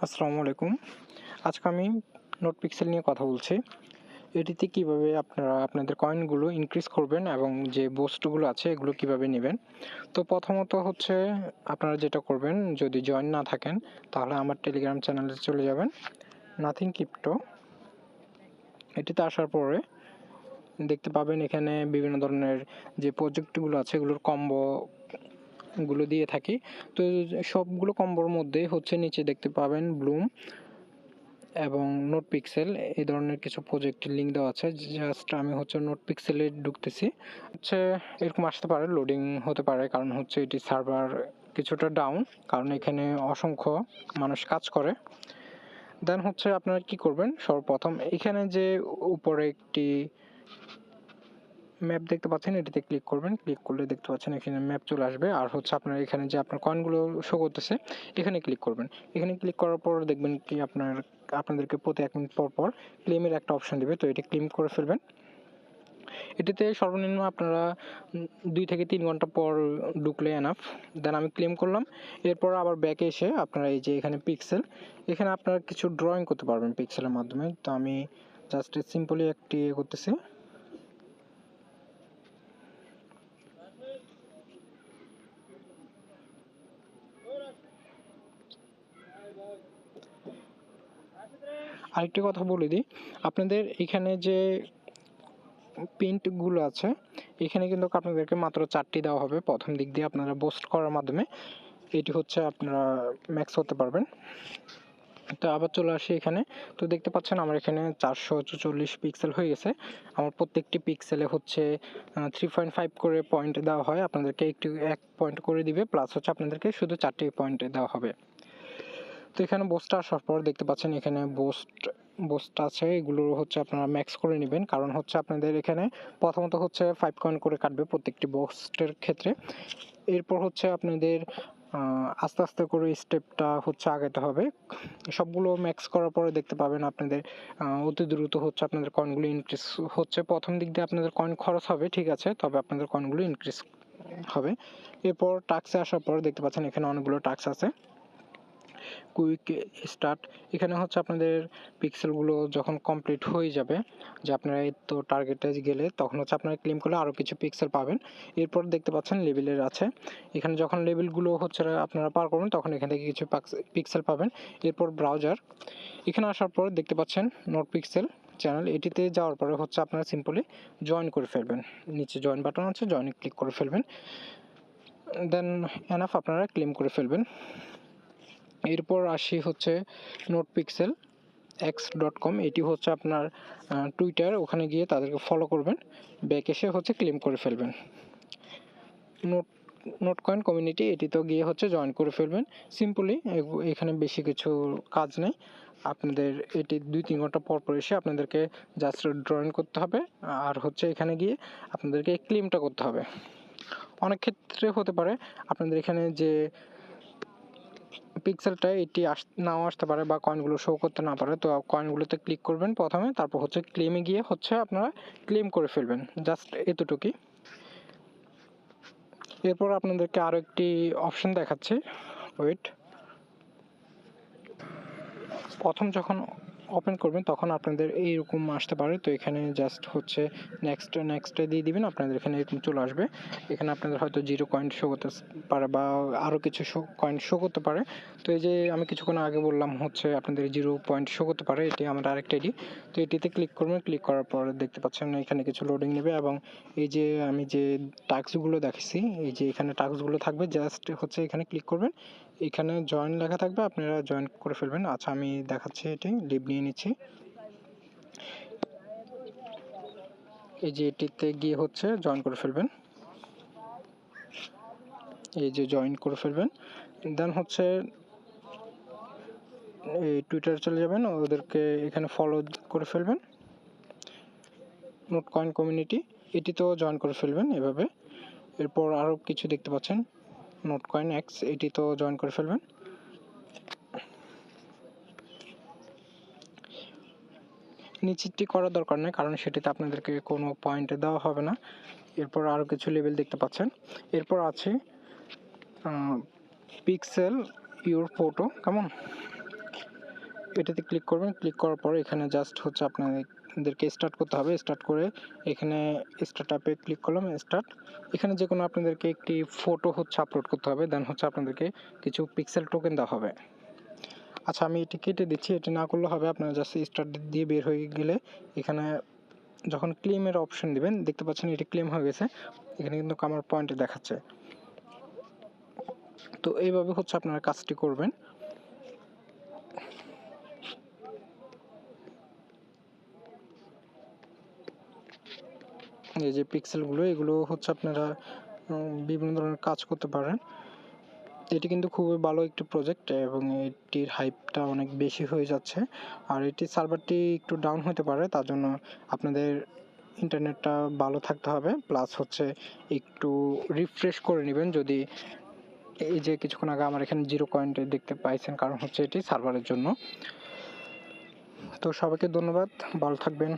আসসালামু আলাইকুম। আজকে আমি নোট পিক্সেল নিয়ে কথা বলছি। এটিতে কিভাবে আপনারা আপনাদের কয়েনগুলো ইনক্রিজ করবেন এবং যে বুস্টগুলো আছে এগুলো কিভাবে নেবেন। তো প্রথমত হচ্ছে আপনারা যেটা করবেন, যদি জয়েন না থাকেন তাহলে আমার টেলিগ্রাম চ্যানেলে চলে যাবেন, নাথিং ক্রিপ্টো। এটিতে আসার পরে দেখতে পাবেন এখানে বিভিন্ন ধরনের যে প্রজেক্টগুলো আছে এগুলোর কম্বোগুলো দিয়ে থাকি। তো সবগুলো কম্বোর মধ্যে হচ্ছে নিচে দেখতে পাবেন ব্লুম এবং নোট পিক্সেল এই ধরনের কিছু প্রজেক্টের লিঙ্ক দেওয়া আছে। জাস্ট আমি হচ্ছে নোট পিক্সেলে ঢুকতেছি। হচ্ছে এরকম আসতে পারে, লোডিং হতে পারে, কারণ হচ্ছে এটি সার্ভার কিছুটা ডাউন, কারণ এখানে অসংখ্য মানুষ কাজ করে। দেন হচ্ছে আপনারা কি করবেন, সর্বপ্রথম এখানে যে উপরে একটি ম্যাপ দেখতে পাচ্ছেন, এটিতে ক্লিক করবেন। ক্লিক করলে দেখতে পাচ্ছেন এখানে ম্যাপ চলে আসবে। আর হচ্ছে আপনার এখানে যে আপনার কয়েনগুলো শো করতেছে এখানে ক্লিক করবেন। এখানে ক্লিক করার পর দেখবেন কি আপনাদেরকে প্রতি 1 মিনিট পর পর ক্লেমের একটা অপশন দেবে, তো এটি ক্লেম করে ফেলবেন। এটিতে সর্বনিম্ন আপনারা 2 থেকে 3 ঘন্টা পর ঢুকলে এনাফ। দেন আমি ক্লেম করলাম। এরপর আবার ব্যাকে এসে আপনারা এই যে এখানে পিক্সেল, এখানে আপনারা কিছু ড্রয়িং করতে পারবেন পিক্সেলের মাধ্যমে। তো আমি জাস্ট সিম্পলি একটি করতেছি। আরেকটি কথা বলে দিই, আপনাদের এখানে যে প্রিন্টগুলো আছে এখানে কিন্তু আপনাদেরকে মাত্র 4টি দেওয়া হবে প্রথম দিক দিয়ে আপনারা বুস্ট করার মাধ্যমে। এটি হচ্ছে আপনারা ম্যাক্স হতে পারবেন। তো আবার চলে আসি এখানে। তো দেখতে পাচ্ছেন আমার এখানে 444 পিক্সেল হয়ে গেছে। আমার প্রত্যেকটি পিক্সেলে হচ্ছে 3.5 করে পয়েন্ট দেওয়া হয়, আপনাদেরকে একটু 1 পয়েন্ট করে দিবে, প্লাস হচ্ছে আপনাদেরকে শুধু 4টি পয়েন্ট দেওয়া হবে। তো এখানে বোস্টটা আসার পর দেখতে পাচ্ছেন এখানে বোস্ট আছে, এগুলো হচ্ছে আপনারা ম্যাক্স করে নেবেন, কারণ হচ্ছে আপনাদের এখানে প্রথমত হচ্ছে 5 কয়েন করে কাটবে প্রত্যেকটি বোস্টের ক্ষেত্রে। এরপর হচ্ছে আপনাদের আস্তে আস্তে করে স্টেপটা হচ্ছে আগাতে হবে। সবগুলো ম্যাক্স করার পরে দেখতে পাবেন আপনাদের অতি দ্রুত হচ্ছে আপনাদের কয়েনগুলো ইনক্রিজ হচ্ছে। প্রথম দিক দিয়ে আপনাদের কয়েন খরচ হবে, ঠিক আছে, তবে আপনাদের কয়েনগুলো ইনক্রিজ হবে। এরপর টাস্কে আসার পর দেখতে পাচ্ছেন এখানে অনেকগুলো টাস্ক আছে। কুইক স্টার্ট, এখানে হচ্ছে আপনাদের পিক্সেলগুলো যখন কমপ্লিট হয়ে যাবে, যে আপনারা এই তো টার্গেটে গেলে তখন হচ্ছে আপনারা ক্লেম করলে আরও কিছু পিক্সেল পাবেন। এরপর দেখতে পাচ্ছেন লেভেলের আছে, এখানে যখন লেভেলগুলো হচ্ছে আপনারা পার করবেন তখন এখান থেকে কিছু পিক্সেল পাবেন। এরপর ব্রাউজার, এখানে আসার পর দেখতে পাচ্ছেন নোট পিক্সেল চ্যানেল, এটিতে যাওয়ার পরে হচ্ছে আপনারা সিম্পলি জয়েন করে ফেলবেন। নিচে জয়েন বাটন আছে, জয়েনে ক্লিক করে ফেলবেন। দেন এনাফ, আপনারা ক্লেম করে ফেলবেন। এরপর আসি হচ্ছে নোট পিক্সেল x.com, এটি হচ্ছে আপনার টুইটার, ওখানে গিয়ে তাদেরকে ফলো করবেন, ব্যাক এসে হচ্ছে ক্লেম করে ফেলবেন। নোট কয়েন কমিউনিটি, এটিতেও গিয়ে হচ্ছে জয়েন করে ফেলবেন সিম্পলি। এখানে বেশি কিছু কাজ নেই, আপনাদের এটি 2-3 ঘন্টা পর পর এসে আপনাদেরকে জাস্ট ড্রয়িং করতে হবে, আর হচ্ছে এখানে গিয়ে আপনাদেরকে ক্লেমটা করতে হবে। অনেক ক্ষেত্রে হতে পারে আপনাদের এখানে যে পিক্সেলটা এটি নাও আসতে পারে বা কয়েনগুলো শো করতে না পারে, তো কয়েনগুলোতে ক্লিক করবেন প্রথমে, তারপর হচ্ছে ক্লেমে গিয়ে হচ্ছে আপনারা ক্লেম করে ফেলবেন, জাস্ট এতটুকুই। এরপর আপনাদেরকে আরও একটি অপশন দেখাচ্ছি, ওয়েট। প্রথম যখন ওপেন করবেন তখন আপনাদের এইরকম আসতে পারে, তো এখানে জাস্ট হচ্ছে নেক্সটে দিয়ে দিবেন, আপনাদের এখানে এরকম চলে আসবে। এখানে আপনাদের হয়তো 0 কয়েন শো করতে পারে বা আরও কিছু কয়েন শো করতে পারে। তো এই যে আমি কিছুক্ষণ আগে বললাম হচ্ছে আপনাদের 0 পয়েন্ট শো করতে পারে, এটি আমাদের আরেকটা আইডি। তো এটিতে ক্লিক করবেন, ক্লিক করার পর দেখতে পাচ্ছেন এখানে কিছু লোডিং নেবে, এবং এই যে আমি যে টাস্কগুলো দেখেছি, এই যে এখানে টাস্কগুলো থাকবে, জাস্ট হচ্ছে এখানে ক্লিক করবেন, এখানে জয়েন লেখা থাকবে, আপনারা জয়েন করে ফেলবেন। আচ্ছা আমি দেখাচ্ছি, এটি লিভ নিয়ে নিচ্ছি। এই যে এটিতে গিয়ে হচ্ছে জয়েন করে ফেলবেন, এই যে জয়েন করে ফেলবেন। দেন হচ্ছে এই টুইটারে চলে যাবেন, ওদেরকে এখানে ফলো করে ফেলবেন। নোট কয়েন কমিউনিটি, এটিতেও জয়েন করে ফেলবেন এভাবে। এরপর আরও কিছু দেখতে পাচ্ছেন, নোট কয়েন এক্স, এটিতেও জয়েন করে ফেলবেন। নিচেরটি করার দরকার নেই, কারণ সেটিতে আপনাদেরকে কোনো পয়েন্ট দেওয়া হবে না। এরপর আরও কিছু লেভেল দেখতে পাচ্ছেন। এরপর আছে পিক্সেল ইউর ফটো, কেমন, এটাতে ক্লিক করবেন। ক্লিক করার পর এখানে জাস্ট হচ্ছে আপনাদেরকে স্টার্ট করতে হবে। স্টার্ট করে এখানে স্টার্ট অ্যাপে ক্লিক করলাম, স্টার্ট। এখানে যে কোনো আপনাদেরকে একটি ফটো হচ্ছে আপলোড করতে হবে, দেন হচ্ছে আপনাদেরকে কিছু পিক্সেল টোকেন দেওয়া হবে। আচ্ছা, আমি এটি কেটে দিচ্ছি, এটি না করলে হবে। আপনারা জাস্ট স্টার্ট দিয়ে বের হয়ে গেলে এখানে যখন ক্লেমের অপশন দিবেন, দেখতে পাচ্ছেন এটি ক্লেম হয়ে গেছে। এখানে কিন্তু আমার পয়েন্টে দেখাচ্ছে। তো এইভাবে হচ্ছে আপনারা কাজটি করবেন। এই যে পিক্সেলগুলো, এগুলো হচ্ছে আপনারা বিভিন্ন ধরনের কাজ করতে পারেন। এটি কিন্তু খুবই ভালো একটি প্রজেক্ট এবং এটির হাইপটা অনেক বেশি হয়ে যাচ্ছে। আর এটির সার্ভারটি একটু ডাউন হতে পারে, তার জন্য আপনাদের ইন্টারনেটটা ভালো থাকতে হবে, প্লাস হচ্ছে একটু রিফ্রেশ করে নেবেন। যদি এই যে কিছুক্ষণ আগে আমার এখানে 0 পয়েন্ট দেখতে পাইছেন, কারণ হচ্ছে এটি সার্ভারের জন্য। তো সবাইকে ধন্যবাদ, ভালো থাকবেন।